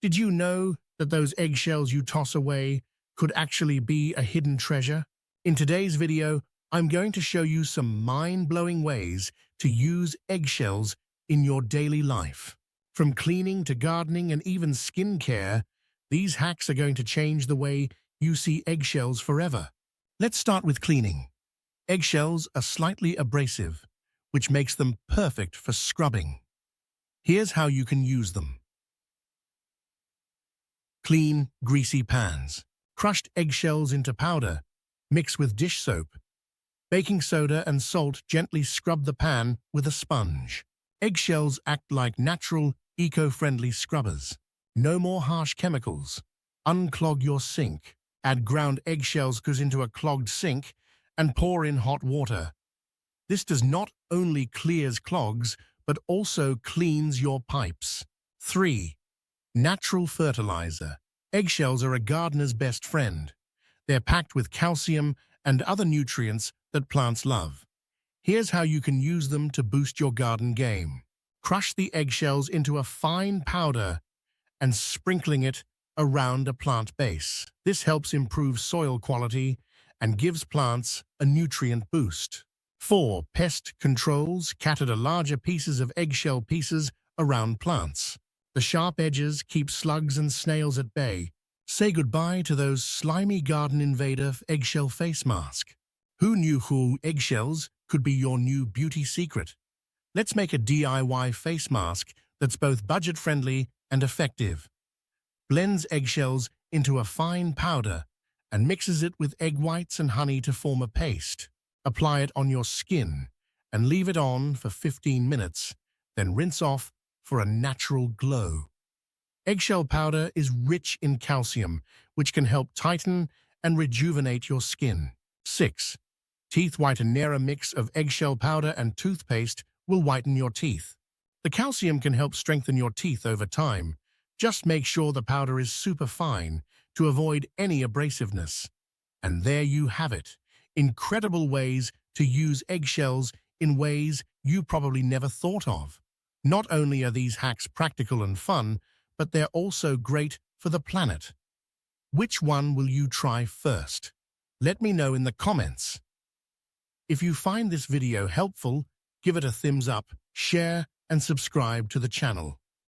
Did you know that those eggshells you toss away could actually be a hidden treasure? In today's video, I'm going to show you some mind-blowing ways to use eggshells in your daily life. From cleaning to gardening and even skincare, these hacks are going to change the way you see eggshells forever. Let's start with cleaning. Eggshells are slightly abrasive, which makes them perfect for scrubbing. Here's how you can use them. Clean, greasy pans. Crushed eggshells into powder. Mix with dish soap. Baking soda and salt gently scrub the pan with a sponge. Eggshells act like natural, eco-friendly scrubbers. No more harsh chemicals. Unclog your sink. Add ground eggshells into a clogged sink and pour in hot water. This does not only clears clogs, but also cleans your pipes. 3. Natural fertilizer. Eggshells are a gardener's best friend. They're packed with calcium and other nutrients that plants love. Here's how you can use them to boost your garden game. Crush the eggshells into a fine powder and sprinkling it around a plant base. This helps improve soil quality and gives plants a nutrient boost. 4. Pest controls. Cater larger pieces of eggshell pieces around plants. The sharp edges keep slugs and snails at bay. Say goodbye to those slimy garden invader eggshell face mask. Who knew eggshells could be your new beauty secret? Let's make a DIY face mask that's both budget-friendly and effective. Blends eggshells into a fine powder and mixes it with egg whites and honey to form a paste. Apply it on your skin and leave it on for 15 minutes, then rinse off for a natural glow. Eggshell powder is rich in calcium, which can help tighten and rejuvenate your skin. 6. Teeth whitener. A mix of eggshell powder and toothpaste will whiten your teeth. The calcium can help strengthen your teeth over time. Just make sure the powder is super fine to avoid any abrasiveness. And there you have it. Incredible ways to use eggshells in ways you probably never thought of. Not only are these hacks practical and fun, but they're also great for the planet. Which one will you try first? Let me know in the comments. If you find this video helpful, give it a thumbs up, share, and subscribe to the channel.